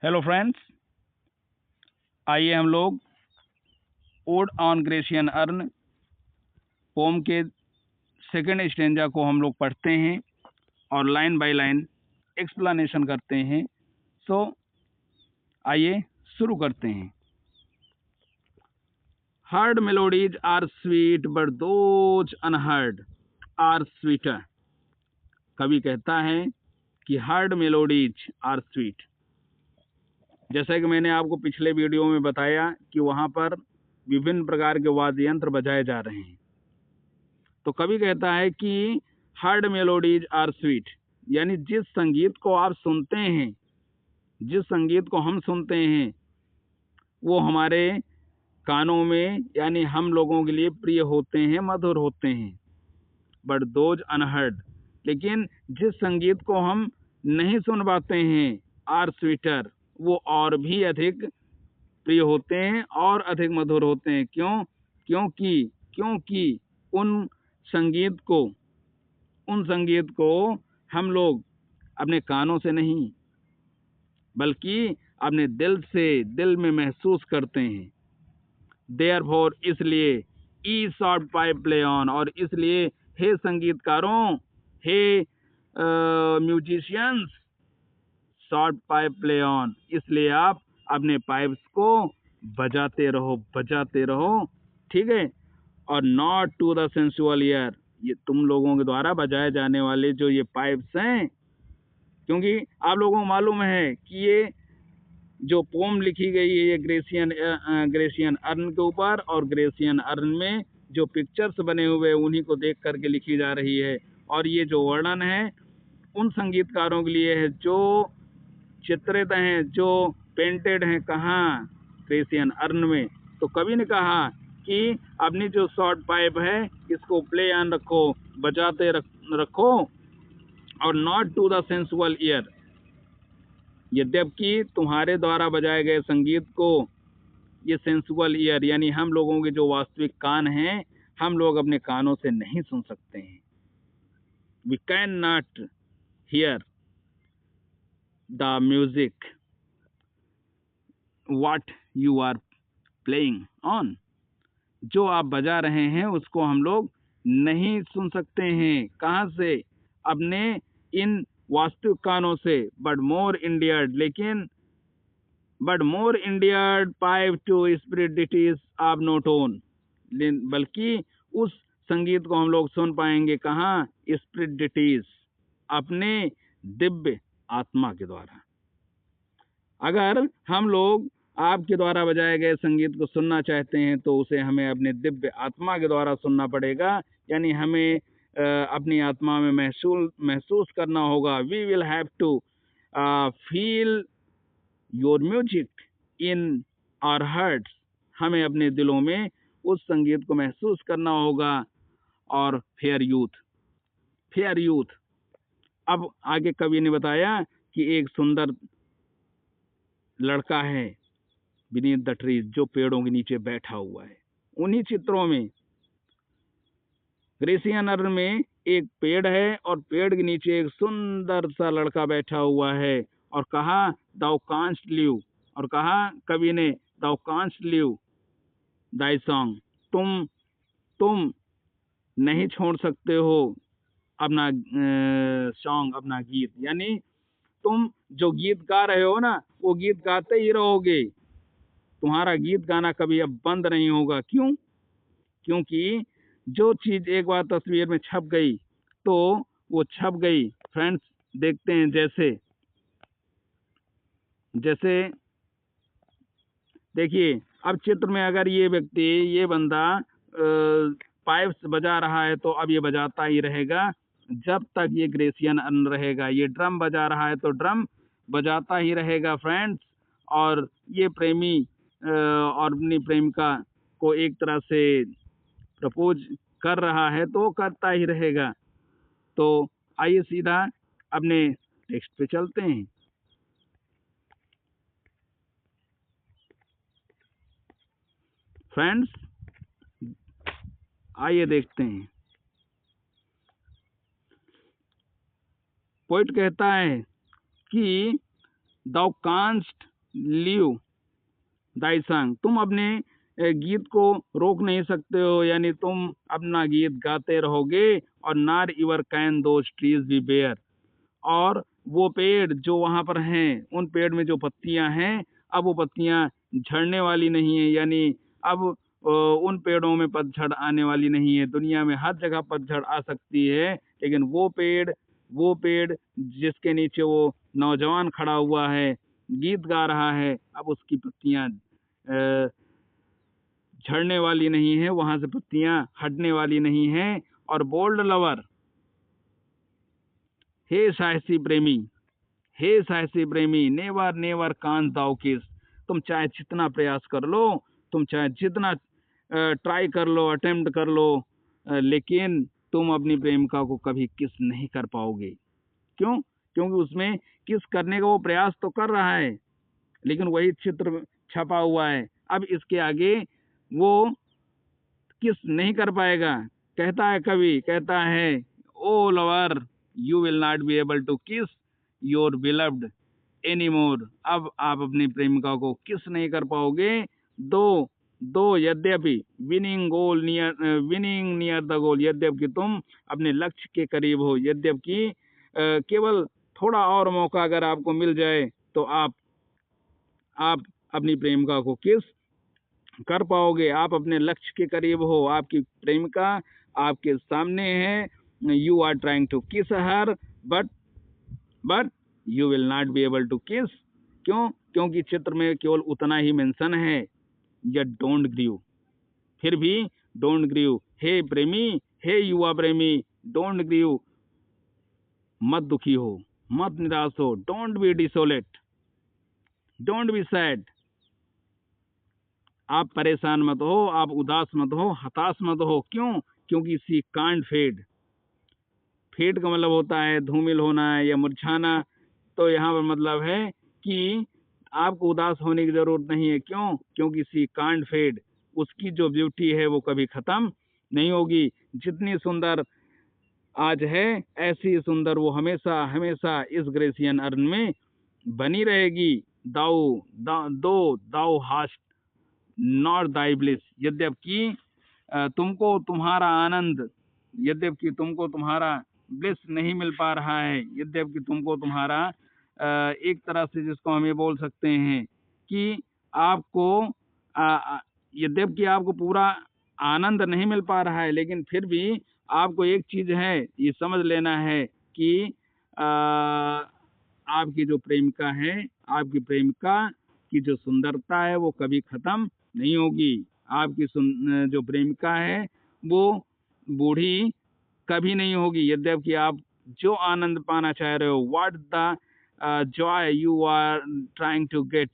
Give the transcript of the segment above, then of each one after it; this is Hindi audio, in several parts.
हेलो फ्रेंड्स, आइए हम लोग ode on Grecian urn poem के सेकंड स्टेंजा को हम लोग पढ़ते हैं और लाइन बाय लाइन एक्सप्लेनेशन करते हैं। सो आइए शुरू करते हैं। Heard melodies are sweet but those unheard are sweeter. कवि कहता है कि हर्ड मेलोडीज आर स्वीट। जैसा कि मैंने आपको पिछले वीडियो में बताया कि वहाँ पर विभिन्न प्रकार के वाद्य यंत्र बजाए जा रहे हैं। तो कवि कहता है कि हर्ड मेलोडीज आर स्वीट, यानी जिस संगीत को आप सुनते हैं, जिस संगीत को हम सुनते हैं, वो हमारे कानों में यानी हम लोगों के लिए प्रिय होते हैं, मधुर होते हैं। बट दोज अनहर्ड, लेकिन जिस संगीत को हम नहीं सुन पाते हैं, आर स्वीटर, वो और भी अधिक प्रिय होते हैं और अधिक मधुर होते हैं। क्यों? क्योंकि उन संगीत को हम लोग अपने कानों से नहीं बल्कि अपने दिल में महसूस करते हैं। देयरफॉर, इसलिए ye soft pipe play on, और इसलिए हे संगीतकारों, हे musicians, short pipe play on, इसलिए आप अपने पाइप्स को बजाते रहो, ठीक है। और not to the sensual ear, ये तुम लोगों के द्वारा बजाए जाने वाले जो ये पाइप्स हैं, क्योंकि आप लोगों को मालूम है कि ये जो पोम लिखी गई है ये ग्रेशियन अर्न के ऊपर, और ग्रेशियन अर्न में जो पिक्चर्स बने हुए उन्हीं को देख करके लिखी जा रही है। और ये जो वर्णन है उन संगीतकारों के लिए है जो चित्रित हैं, जो पेंटेड हैं, कहाँ? ग्रेशियन अर्न में। तो कवि ने कहा कि अपनी जो शॉर्ट पाइप है इसको प्ले ऑन रखो, रखो, और not to the sensual ear, यद्यपि तुम्हारे द्वारा बजाए गए संगीत को ये सेंसुअल ईयर यानी हम लोगों के जो वास्तविक कान हैं, हम लोग अपने कानों से नहीं सुन सकते हैं। We can not hear the music what you are playing on, जो आप बजा रहे हैं उसको हम लोग नहीं सुन सकते हैं। कहाँ से? अपने इन वास्तविक कानों से। But more endeared pipe to spirits of note on, बल्कि उस संगीत को हम लोग सुन पाएंगे कहाँ? स्पिरिटिस, अपने दिव्य आत्मा के द्वारा। अगर हम लोग आपके द्वारा बजाए गए संगीत को सुनना चाहते हैं तो उसे हमें अपने दिव्य आत्मा के द्वारा सुनना पड़ेगा, यानी हमें अपनी आत्मा में महसूस करना होगा। We will have to feel your music in our hearts, हमें अपने दिलों में उस संगीत को महसूस करना होगा। और फेयर यूथ, अब आगे कवि ने बताया कि एक सुंदर लड़का है बीनीथ द ट्रीज, जो पेड़ों के नीचे बैठा हुआ है। उन्हीं चित्रों में ग्रेशियन अर्न में एक पेड़ है और पेड़ के नीचे एक सुंदर सा लड़का बैठा हुआ है। और कहा दाउ कांस्ट लिव, और कहा कवि ने दाउ कांस्ट लिव दाई सॉन्ग, तुम नहीं छोड़ सकते हो अपना सॉन्ग, अपना गीत, यानी तुम जो गीत गा रहे हो ना वो गीत गाते ही रहोगे, तुम्हारा गीत गाना कभी अब बंद नहीं होगा। क्यों? क्योंकि जो चीज एक बार तस्वीर में छप गई तो वो छप गई। फ्रेंड्स, देखते हैं जैसे देखिए, अब चित्र में अगर ये बंदा पाइप्स बजा रहा है तो अब ये बजाता ही रहेगा जब तक ये ग्रेशियन अर्न रहेगा। ये ड्रम बजा रहा है तो ड्रम बजाता ही रहेगा फ्रेंड्स। और ये प्रेमी और अपनी प्रेमिका को एक तरह से प्रपोज कर रहा है तो करता ही रहेगा। तो आइए सीधा अपने टेक्स्ट पे चलते हैं। फ्रेंड्स, आइए देखते हैं। पोइट कहता है कि thou canst लीव दाई संग, तुम अपने गीत को रोक नहीं सकते हो, यानी तुम अपना गीत गाते रहोगे। और nor your can those trees be bare, और वो पेड़ जो वहां पर हैं, उन पेड़ में जो पत्तियां हैं, अब वो पत्तियां झड़ने वाली नहीं है, यानी अब उन पेड़ों में पतझड़ आने वाली नहीं है। दुनिया में हर जगह पतझड़ आ सकती है, लेकिन वो पेड़ जिसके नीचे वो नौजवान खड़ा हुआ है, गीत गा रहा है, अब उसकी पत्तियां झड़ने वाली नहीं है, वहां से पत्तियां हटने वाली नहीं है। और बोल्ड लवर, हे साहसी प्रेमी, हे साहसी प्रेमी, नेवर नेवर कान दाउ किस, तुम चाहे जितना प्रयास कर लो, तुम चाहे जितना ट्राई कर लो, अटेम्प्ट कर लो, लेकिन तुम अपनी प्रेमिका को कभी किस नहीं कर पाओगे। क्यों? क्योंकि उसमें किस करने का वो प्रयास तो कर रहा है, लेकिन वही चित्र छपा हुआ है। अब इसके आगे वो किस नहीं कर पाएगा। कहता है कवि, कहता है, O lover, you will not be able to kiss your beloved any more, अब आप अपनी प्रेमिका को किस नहीं कर पाओगे। दो यद्यपि विनिंग नियर द गोल, यद्यपि तुम अपने लक्ष्य के करीब हो, यद्यपि केवल थोड़ा और मौका अगर आपको मिल जाए तो आप अपनी प्रेमिका को किस कर पाओगे। आप अपने लक्ष्य के करीब हो, आपकी प्रेमिका आपके सामने है, you are trying to kiss her, but you will not be able to kiss. क्यों? क्योंकि चित्र में केवल उतना ही मेंशन है, यट डोंट ग्रीव, फिर भी डोंट ग्रीव। हे प्रेमी, हे युवा प्रेमी, डोंट ग्रीव, मत दुखी हो, मत निराश हो, don't be desolate, don't be sad, आप परेशान मत हो, आप उदास मत हो, हताश मत हो। क्यों? क्योंकि सी कांट फेड, फेड का मतलब होता है धूमिल होना या मुरझाना, तो यहाँ पर मतलब है कि आपको उदास होने की जरूरत नहीं है। क्यों? क्योंकि सी कांट फेड, उसकी जो ब्यूटी है वो कभी खत्म नहीं होगी। जितनी सुंदर आज है, ऐसी सुंदर वो हमेशा हमेशा इस ग्रेसियन अर्न में बनी रहेगी। दाउ हास्ट नॉट दाई ब्लिस, यद्यपि तुमको तुम्हारा आनंद, यद्यपि तुमको तुम्हारा ब्लिस नहीं मिल पा रहा है, यद्यपि तुमको तुम्हारा एक तरह से जिसको हम ये बोल सकते हैं कि आपको यद्यपि आपको पूरा आनंद नहीं मिल पा रहा है, लेकिन फिर भी आपको एक चीज है ये समझ लेना है कि आपकी जो प्रेमिका है, आपकी प्रेमिका की जो सुंदरता है वो कभी खत्म नहीं होगी। आपकी जो प्रेमिका है वो बूढ़ी कभी नहीं होगी, यद्यपि आप जो आनंद पाना चाह रहे हो, what the joy you are trying to get,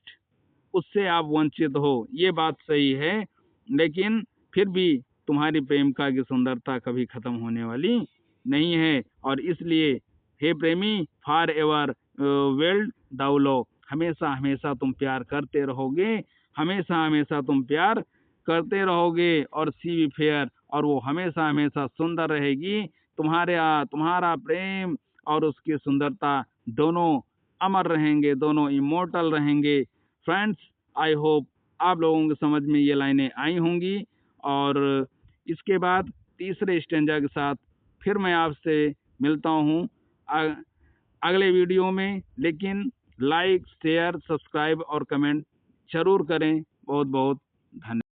उससे आप वंचित हो, ये बात सही है, लेकिन फिर भी तुम्हारी प्रेमिका की सुंदरता कभी खत्म होने वाली नहीं है। और इसलिए हे प्रेमी, फॉर एवर वेल्ड दाउ लो, हमेशा हमेशा तुम प्यार करते रहोगे, हमेशा हमेशा तुम प्यार करते रहोगे। और सी बी फेयर, और वो हमेशा हमेशा सुंदर रहेगी। तुम्हारा प्रेम और उसकी सुंदरता दोनों अमर रहेंगे, दोनों इमोर्टल रहेंगे। फ्रेंड्स, आई होप आप लोगों की समझ में ये लाइनें आई होंगी। और इसके बाद तीसरे स्टेंजा के साथ फिर मैं आपसे मिलता हूँ अगले वीडियो में। लेकिन लाइक, शेयर, सब्सक्राइब और कमेंट जरूर करें। बहुत बहुत धन्यवाद।